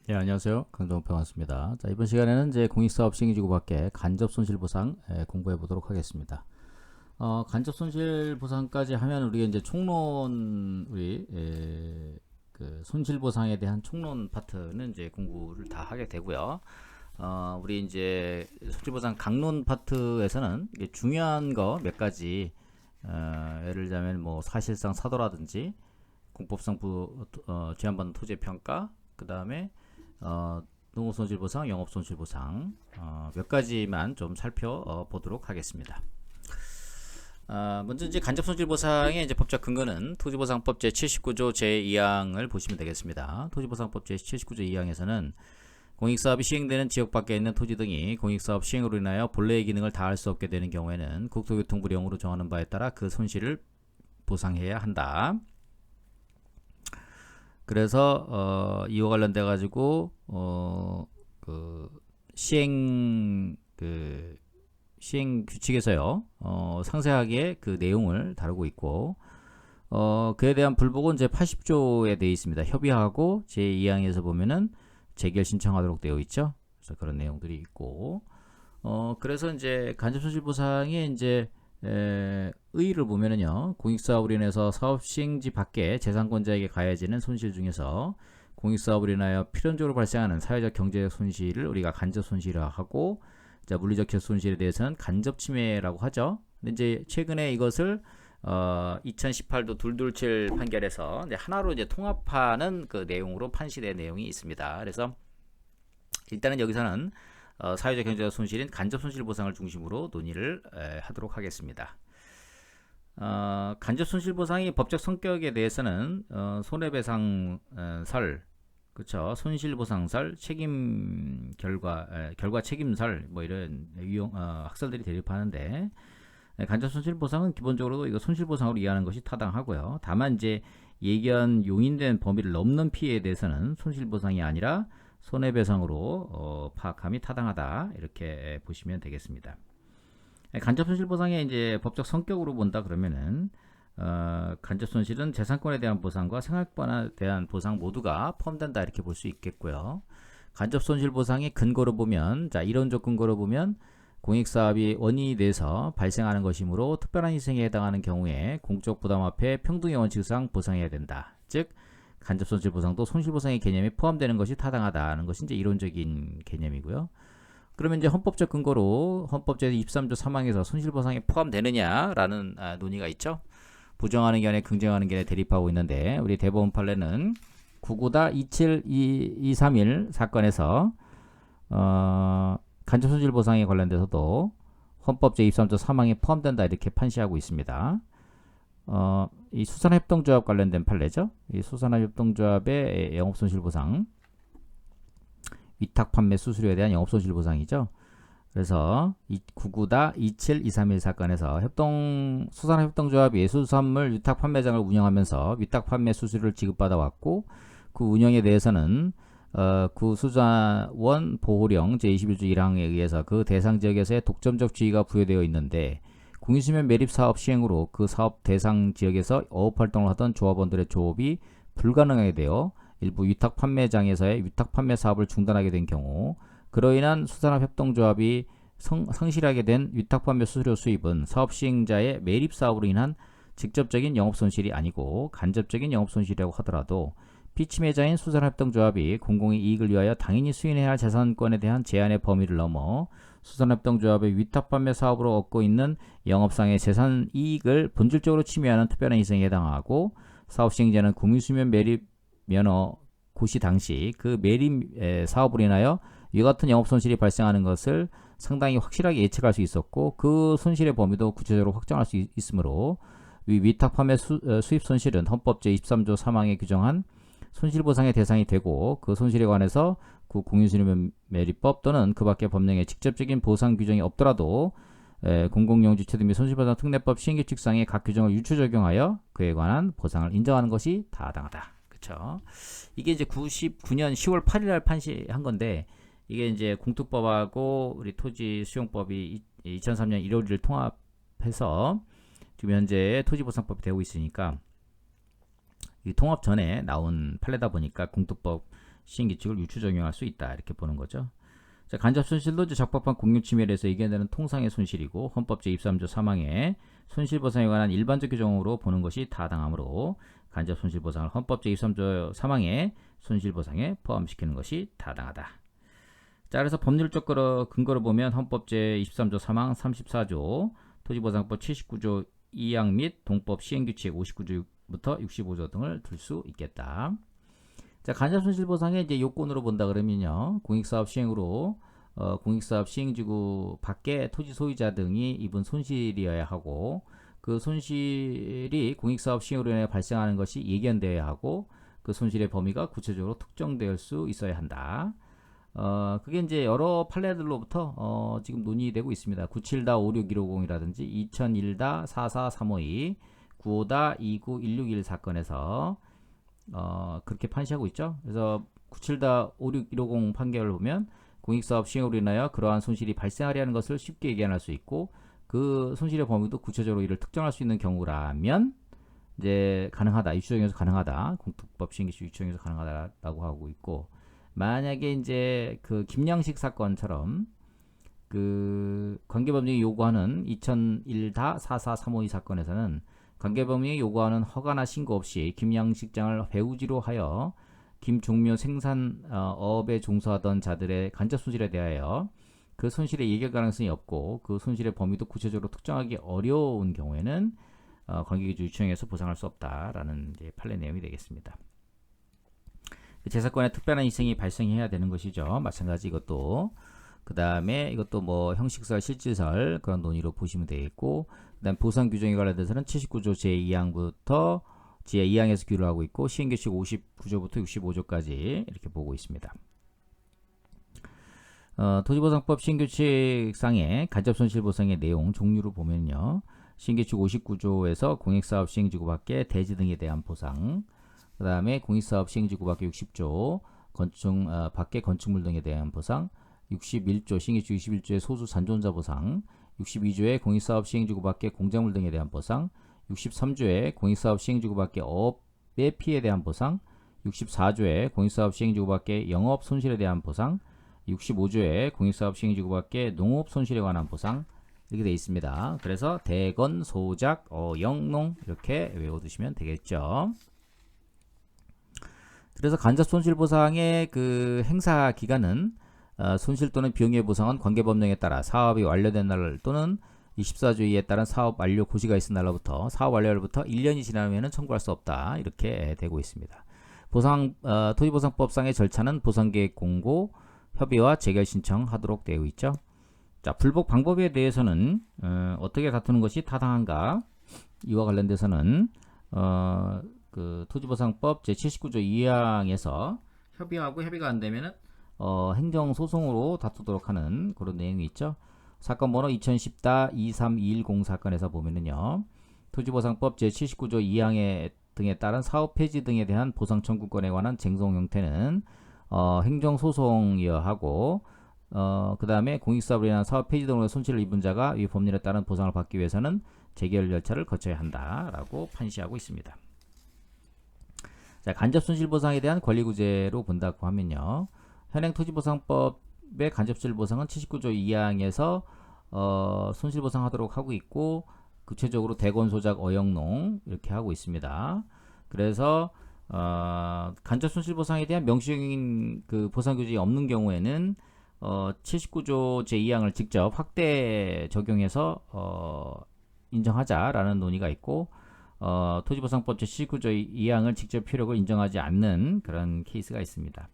네, 안녕하세요. 강정평 왔습니다. 자, 이번 시간에는 이제 공익사업 시행지구 밖에 간접손실보상 공부해 보도록 하겠습니다. 간접손실보상까지 하면 우리가 이제 총론 그 손실보상에 대한 총론 파트는 이제 공부를 다 하게 되고요. 우리 이제 손실보상 강론 파트에서는 이게 중요한 거 몇 가지 예를 들자면 뭐 사실상 사도라든지 공법상 제한받는 토지의 평가, 그 다음에 농업손실보상, 영업손실보상 몇 가지만 좀 살펴보도록 하겠습니다. 먼저 이제 간접손실보상의 이제 법적 근거는 토지보상법 제79조 제2항을 보시면 되겠습니다. 토지보상법 제79조 2항에서는 공익사업이 시행되는 지역 밖에 있는 토지 등이 공익사업 시행으로 인하여 본래의 기능을 다할 수 없게 되는 경우에는 국토교통부령으로 정하는 바에 따라 그 손실을 보상해야 한다. 그래서 이와 관련돼 가지고 그 시행 규칙에서요 상세하게 그 내용을 다루고 있고 그에 대한 불복은 제 80조에 되어 있습니다. 협의하고 제 2항에서 보면은 재결 신청하도록 되어 있죠. 그래서 그런 내용들이 있고 그래서 이제 간접손실보상의 이제 의의를 보면은요 공익사업으로 인해서 사업 시행지 밖에 재산권자에게 가해지는 손실 중에서 공익사업으로 인하여 필연적으로 발생하는 사회적 경제적 손실을 우리가 간접손실이라고 하고, 자 물리적 손실에 대해서는 간접침해라고 하죠. 근데 이제 최근에 이것을 2018도 둘둘칠 판결에서 이제 하나로 이제 통합하는 그 내용으로 판시된 내용이 있습니다. 그래서 일단은 여기서는 사회적 경제적 손실인 간접손실보상을 중심으로 논의를 하도록 하겠습니다. 간접손실보상의 법적 성격에 대해서는 손해배상설, 그렇죠? 손실보상설, 책임 결과 책임설 뭐 이런 학설들이 대립하는데 간접손실보상은 기본적으로 이거 손실보상으로 이해하는 것이 타당하고요. 다만 이제 예견 용인된 범위를 넘는 피해에 대해서는 손실보상이 아니라 손해배상으로 파악함이 타당하다 이렇게 보시면 되겠습니다. 간접손실보상의 이제 법적 성격으로 본다 그러면은 간접손실은 재산권에 대한 보상과 생활권에 대한 보상 모두가 포함된다 이렇게 볼 수 있겠고요. 간접손실보상의 근거로 보면, 자 이론적 근거로 보면 공익사업이 원인이 돼서 발생하는 것이므로 특별한 희생에 해당하는 경우에 공적 부담 앞에 평등의 원칙상 보상해야 된다. 즉 간접손실보상도 손실보상의 개념에 포함되는 것이 타당하다는 것이 이제 이론적인 개념이고요. 그러면 이제 헌법적 근거로 헌법 제23조 3항에서 손실보상에 포함되느냐라는 논의가 있죠. 부정하는 견해, 긍정하는 견해 대립하고 있는데 우리 대법원 판례는 99-27231 사건에서 간접손실보상에 관련돼서도 헌법 제23조 3항에 포함된다 이렇게 판시하고 있습니다. 이 수산협동조합 관련된 판례죠. 이 수산협동조합의 영업손실보상, 위탁 판매 수수료에 대한 영업손실보상이죠. 그래서 99-27231 사건에서 수산협동조합이 수산물 위탁 판매장을 운영하면서 위탁 판매 수수료를 지급받아 왔고, 그 운영에 대해서는 수자원 보호령 제21조 1항에 의해서 그 대상 지역에서의 독점적 지위가 부여되어 있는데 공유수면 매립 사업 시행으로 그 사업 대상 지역에서 어업활동을 하던 조합원들의 조업이 불가능하게 되어 일부 위탁 판매장에서의 위탁 판매 사업을 중단하게 된 경우, 그로 인한 수산업협동조합이 성실하게 된 위탁 판매 수수료 수입은 사업 시행자의 매립 사업으로 인한 직접적인 영업손실이 아니고 간접적인 영업손실이라고 하더라도 피침해자인 수산협동조합이 공공의 이익을 위하여 당연히 수인해야 할 재산권에 대한 제한의 범위를 넘어 수산협동조합의 위탁판매 사업으로 얻고 있는 영업상의 재산 이익을 본질적으로 침해하는 특별한 희생에 해당하고, 사업 시행자는 공유수면 매립 면허 고시 당시 그 매립 사업으로 인하여 이와 같은 영업손실이 발생하는 것을 상당히 확실하게 예측할 수 있었고, 그 손실의 범위도 구체적으로 확정할 수 있으므로 위탁판매 수입 손실은 헌법 제23조 3항에 규정한 손실보상의 대상이 되고, 그 손실에 관해서 그 공유수면 매립법 또는 그 밖의 법령에 직접적인 보상 규정이 없더라도 공공용지처 및 손실보상 특례법 시행규칙상의 각 규정을 유추 적용하여 그에 관한 보상을 인정하는 것이 타당하다. 그쵸? 이게 이제 99년 10월 8일 날 판시한 건데, 이게 이제 공특법하고 우리 토지수용법이 2003년 1월 1일 통합해서 지금 현재 토지보상법이 되고 있으니까 이 통합 전에 나온 판례다 보니까 공투법 시행규칙을 유추 적용할 수 있다 이렇게 보는 거죠. 자, 간접 손실도 적법한 공유 침해에서 이겨내는 통상의 손실이고 헌법 제23조 3항에 손실보상에 관한 일반적 규정으로 보는 것이 타당하므로 간접 손실보상을 헌법 제23조 3항에 손실보상에 포함시키는 것이 타당하다. 자, 그래서 법률적 근거를 보면 헌법 제23조 3항 34조 토지보상법 79조 2항 및 동법 시행규칙 59조부터 65조 등을 들 수 있겠다. 자, 간접손실보상의 이제 요건으로 본다 그러면요, 공익사업 시행으로 공익사업 시행지구 밖에 토지 소유자 등이 입은 손실이어야 하고, 그 손실이 공익사업 시행으로 인해 발생하는 것이 예견되어야 하고, 그 손실의 범위가 구체적으로 특정될 수 있어야 한다. 그게 이제 여러 판례들로부터 지금 논의되고 있습니다. 97-56150이라든지 2001-44352, 95-29161 사건에서 그렇게 판시하고 있죠. 그래서 97-56150 판결을 보면 공익사업 시행으로 인하여 그러한 손실이 발생하려는 것을 쉽게 예견할 수 있고, 그 손실의 범위도 구체적으로 이를 특정할 수 있는 경우라면 이제 가능하다, 유추적용에서 가능하다, 공투법 시행규칙 유추적용에서 가능하다라고 하고 있고, 만약에 이제 그 김양식 사건처럼 그 관계법령이 요구하는 2001-44352 사건에서는 관계법령이 요구하는 허가나 신고 없이 김양식장을 배우지로 하여 김종묘 생산업에 종사하던 자들의 간접 손실에 대하여 그 손실의 예견 가능성이 없고 그 손실의 범위도 구체적으로 특정하기 어려운 경우에는 관계기준 유추형에서 보상할 수 없다라는 이제 판례 내용이 되겠습니다. 재사건에 특별한 희생이 발생해야 되는 것이죠. 마찬가지 이것도 그 다음에 이것도 뭐 형식설, 실질설 그런 논의로 보시면 되겠고, 그 다음 보상 규정에 관련돼서는 79조 제2항부터 제2항에서 규율을 하고 있고 시행규칙 59조부터 65조까지 이렇게 보고 있습니다. 토지보상법 시행규칙상의 간접손실보상의 내용 종류를 보면요, 시행규칙 59조에서 공익사업 시행지구 밖에 대지 등에 대한 보상, 그 다음에 공익사업 시행지구 밖에 60조 밖에 건축물 등에 대한 보상, 61조 시행규칙 61조의 소수 잔존자 보상, 62조의 공익사업 시행지구 밖에 공작물 등에 대한 보상, 63조의 공익사업 시행지구 밖에 업의 피해에 대한 보상, 64조의 공익사업 시행지구 밖에 영업 손실에 대한 보상, 65조의 공익사업 시행지구 밖에 농업 손실에 관한 보상, 이렇게 되어 있습니다. 그래서 대건, 소작, 영농 이렇게 외워두시면 되겠죠. 그래서 간접손실보상의 그 행사 기간은 손실 또는 비용의 보상은 관계법령에 따라 사업이 완료된 날 또는 24조 2에 따른 사업 완료 고시가 있은 날로부터 사업 완료로부터 1년이 지나면 청구할 수 없다 이렇게 되고 있습니다. 토지보상법상의 절차는 보상계획 공고, 협의와 재결 신청하도록 되어 있죠. 자, 불복 방법에 대해서는 어떻게 다투는 것이 타당한가, 이와 관련돼서는 그 토지보상법 제79조 2항에서 협의하고 협의가 안 되면은 행정소송으로 다투도록 하는 그런 내용이 있죠. 사건 번호 2010-23210 사건에서 보면은요, 토지보상법 제79조 2항 등에 따른 사업 폐지 등에 대한 보상 청구권에 관한 쟁송 형태는 행정소송이어 하고, 그 다음에 공익사업으로 인한 사업 폐지 등으로 손실을 입은 자가 이 법률에 따른 보상을 받기 위해서는 재결 절차를 거쳐야 한다라고 판시하고 있습니다. 자, 간접손실보상에 대한 권리구제로 본다고 하면요, 현행 토지보상법의 간접손실보상은 79조 2항에서 손실보상하도록 하고 있고, 구체적으로 대건, 소작, 어영농 이렇게 하고 있습니다. 그래서 간접손실보상에 대한 명시적인 그 보상규칙이 없는 경우에는 79조 제2항을 직접 확대 적용해서 인정하자라는 논의가 있고, 토지보상법 제79조 2항을 직접 효력을 인정하지 않는 그런 케이스가 있습니다.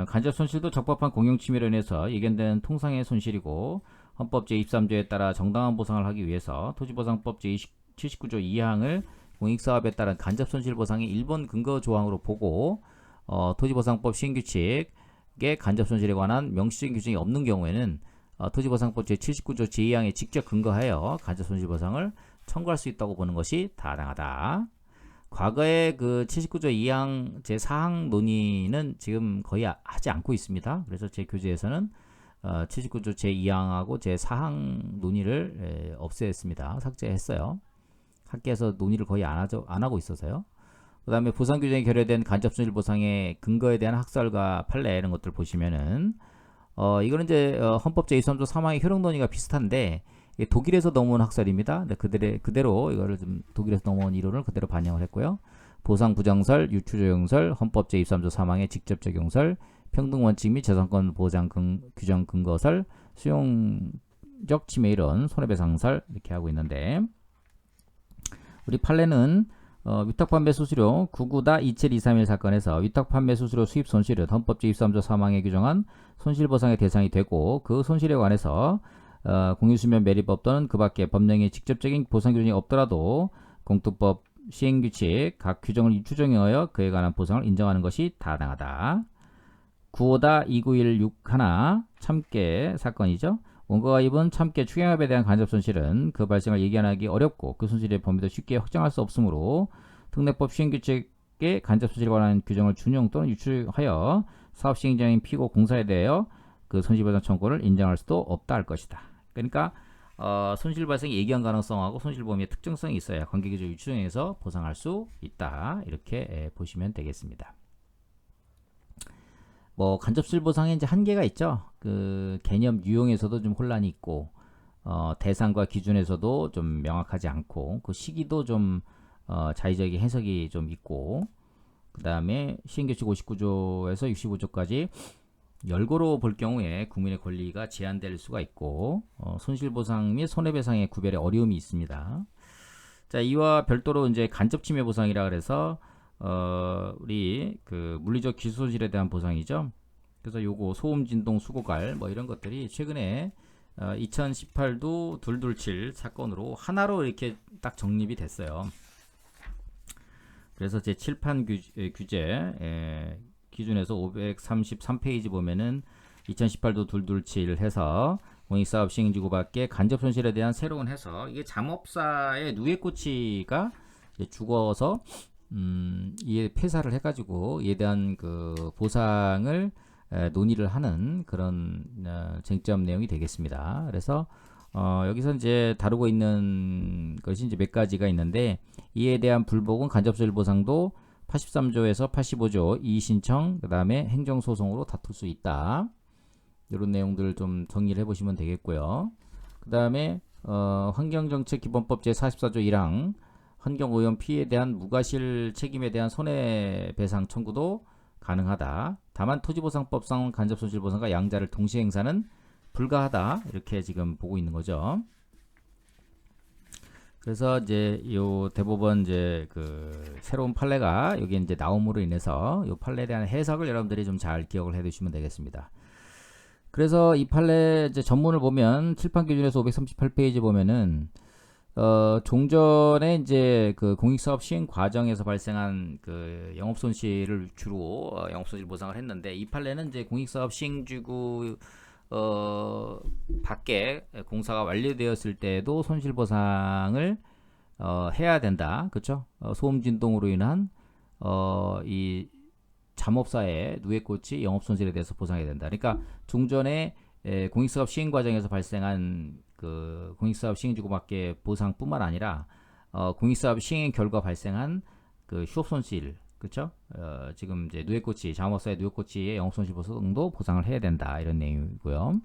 간접손실도 적법한 공용침해로 인해서 예견되는 통상의 손실이고, 헌법 제23조에 따라 정당한 보상을 하기 위해서 토지보상법 제79조 2항을 공익사업에 따른 간접손실보상의 일본 근거 조항으로 보고, 토지보상법 시행규칙의 간접손실에 관한 명시적인 규정이 없는 경우에는 토지보상법 제79조 제2항에 직접 근거하여 간접손실보상을 청구할 수 있다고 보는 것이 타당하다. 과거에 그 79조 2항 제4항 논의는 지금 거의 하지 않고 있습니다. 그래서 제 교재에서는 79조 제2항하고 제4항 논의를 없앴습니다. 삭제했어요. 학계에서 논의를 거의 안 하고 있어서요. 그 다음에 보상 규정이 결여된 간접 손실 보상의 근거에 대한 학설과 판례 이런 것들 보시면은 이거는 이제 헌법 제23조 3항의 효력 논의가 비슷한데 독일에서 넘어온 학설입니다. 그대로 이거를 좀 독일에서 넘어온 이론을 그대로 반영을 했고요. 보상 부정설, 유추조용설, 헌법 제23조 3항의 직접 적용설, 평등원칙 및 재산권 보장 규정 근거설, 수용적 침해 이론, 손해배상설 이렇게 하고 있는데 우리 판례는 위탁판매 수수료 99-27231 사건에서 위탁판매 수수료 수입 손실은 헌법 제23조 3항에 규정한 손실보상의 대상이 되고 그 손실에 관해서 공유수면 매립법 또는 그 밖에 법령의 직접적인 보상 규정이 없더라도 공투법 시행규칙 각 규정을 유추정하여 그에 관한 보상을 인정하는 것이 타당하다. 95-2916 참깨 사건이죠. 원고가 입은 참깨 추경합에 대한 간접 손실은 그 발생을 예견하기 어렵고 그 손실의 범위도 쉽게 확정할 수 없으므로 특례법 시행규칙의 간접 손실에 관한 규정을 준용 또는 유추하여 사업 시행자인 피고 공사에 대하여 그 손실보상 청구를 인정할 수도 없다 할 것이다. 그러니까 손실 발생의 예견 가능성하고 손실 범위의 특정성이 있어야 관계기조 유추정에서 보상할 수 있다. 이렇게 보시면 되겠습니다. 뭐 간접손실 보상에 이제 한계가 있죠. 그 개념 유형에서도 좀 혼란이 있고 대상과 기준에서도 좀 명확하지 않고 그 시기도 좀 자의적인 해석이 좀 있고 그 다음에 시행규칙 59조에서 65조까지 열고로 볼 경우에 국민의 권리가 제한될 수가 있고 손실보상 및 손해배상의 구별에 어려움이 있습니다. 자, 이와 별도로 이제 간접침해 보상이라 그래서 우리 그 물리적 기술손실에 대한 보상이죠. 그래서 요거 소음, 진동, 수고갈 뭐 이런 것들이 최근에 2018도 227 사건으로 하나로 이렇게 딱 정립이 됐어요. 그래서 제 칠판 규제 기준에서 533페이지 보면은 2018도 227 해서 공익사업 시행지구 밖에 간접손실에 대한 새로운 해석, 이게 잠업사의 누에꼬치가 죽어서 이에 폐사를 해가지고 이에 대한 그 보상을 논의를 하는 그런 쟁점 내용이 되겠습니다. 그래서 여기서 이제 다루고 있는 것이 이제 몇 가지가 있는데 이에 대한 불복은 간접손실 보상도 83조에서 85조 이의신청 그 다음에 행정소송으로 다툴 수 있다. 이런 내용들을 좀 정리를 해보시면 되겠고요. 그 다음에 환경정책기본법 제44조 1항 환경오염 피해에 대한 무과실 책임에 대한 손해배상 청구도 가능하다. 다만 토지보상법상 간접손실보상과 양자를 동시에 행사는 불가하다. 이렇게 지금 보고 있는 거죠. 그래서 이제 요 대법원 이제 그 새로운 판례가 여기 이제 나옴으로 인해서 요 판례에 대한 해석을 여러분들이 좀 잘 기억을 해 두시면 되겠습니다. 그래서 이 판례 이제 전문을 보면 칠판 기준에서 538페이지 보면은 종전에 이제 그 공익사업 시행 과정에서 발생한 그 영업 손실을 주로 영업 손실 보상을 했는데 이 판례는 이제 공익사업 시행지구 밖에 공사가 완료되었을 때도 손실 보상을 해야 된다. 그렇죠? 소음 진동으로 인한 이 잠업사의 누에꼬치 영업 손실에 대해서 보상해야 된다. 그러니까 종전에 공익사업 시행 과정에서 발생한 그 공익사업 시행지구 밖에 보상뿐만 아니라 공익사업 시행 결과 발생한 그 휴업 손실, 그렇죠? 지금 이제 누에꼬치 잠업사의 누에꼬치의 영업 손실 보상도 보상을 해야 된다 이런 내용이고요.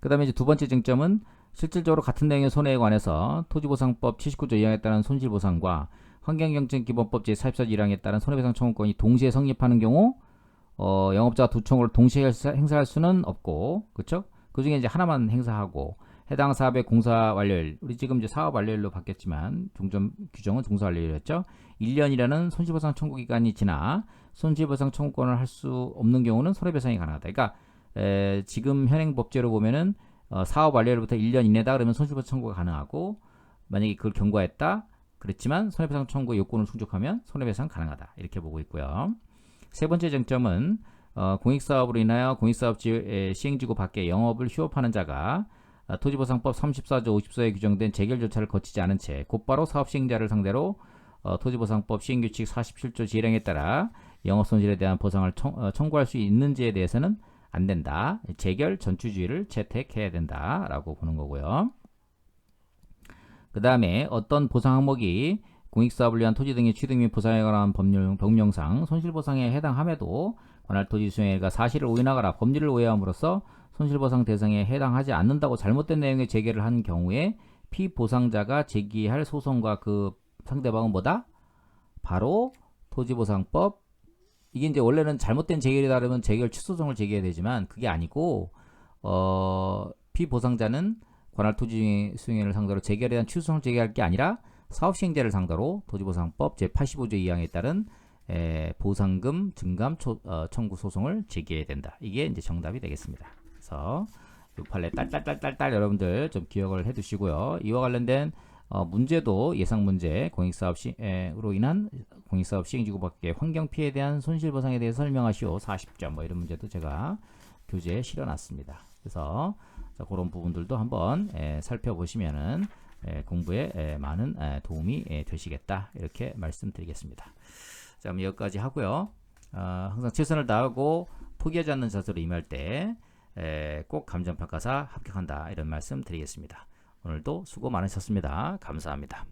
그다음에 이제 두 번째 쟁점은 실질적으로 같은 내용의 손해에 관해서 토지보상법 79조 2항에 따른 손실보상과 환경경쟁기본법 제44조 1항에 따른 손해배상 청구권이 동시에 성립하는 경우 영업자가 두 청구를 동시에 행사할 수는 없고, 그렇죠? 그 중에 이제 하나만 행사하고 해당 사업의 공사 완료일, 우리 지금 이제 사업 완료일로 바뀌었지만 종전 규정은 종사 완료일이었죠. 1년이라는 손실보상 청구 기간이 지나 손실보상 청구권을 할 수 없는 경우는 손해배상이 가능하다. 그러니까 지금 현행 법제로 보면은 사업 완료일부터 1년 이내다 그러면 손실보상 청구가 가능하고 만약에 그걸 경과했다 그랬지만 손해배상 청구 요건을 충족하면 손해배상 가능하다. 이렇게 보고 있고요. 세 번째 쟁점은 공익사업으로 인하여 공익사업 시행지구 밖에 영업을 휴업하는 자가 토지보상법 34조 54에 규정된 재결 절차를 거치지 않은 채 곧바로 사업 시행자를 상대로 토지보상법 시행규칙 47조 제1항에 따라 영업손실에 대한 보상을 청구할 수 있는지에 대해서는 안 된다. 재결 전추주의를 채택해야 된다라고 보는 거고요. 그 다음에 어떤 보상 항목이 공익사업을 위한 토지 등의 취득 및 보상에 관한 법령상 손실보상에 해당함에도 관할 토지 수용회가 사실을 오인하거나 법리를 오해함으로써 손실보상 대상에 해당하지 않는다고 잘못된 내용의 제기를 한 경우에 피보상자가 제기할 소송과 그 상대방은 뭐다? 바로 토지보상법. 이게 이제 원래는 잘못된 제기에 따르면 재결 취소송을 제기해야 되지만 그게 아니고 피보상자는 관할 토지 수용회를 상대로 재결에 대한 취소송을 제기할 게 아니라 사업시행자를 상대로 토지보상법 제85조 2항에 따른 보상금 증감 청구 소송을 제기해야 된다. 이게 이제 정답이 되겠습니다. 그래서 이 판례 딸딸딸딸딸 여러분들 좀 기억을 해두시고요. 이와 관련된 문제도 예상 문제 공익사업으로 인한 공익사업 시행지구 밖의 환경 피해에 대한 손실보상에 대해 설명하시오 40점 뭐 이런 문제도 제가 교재에 실어놨습니다. 그래서 자, 그런 부분들도 한번 살펴보시면은 공부에 많은 도움이 되시겠다 이렇게 말씀드리겠습니다. 자, 그럼 여기까지 하고요. 항상 최선을 다하고 포기하지 않는 자세로 임할 때 꼭 감정평가사 합격한다 이런 말씀 드리겠습니다. 오늘도 수고 많으셨습니다. 감사합니다.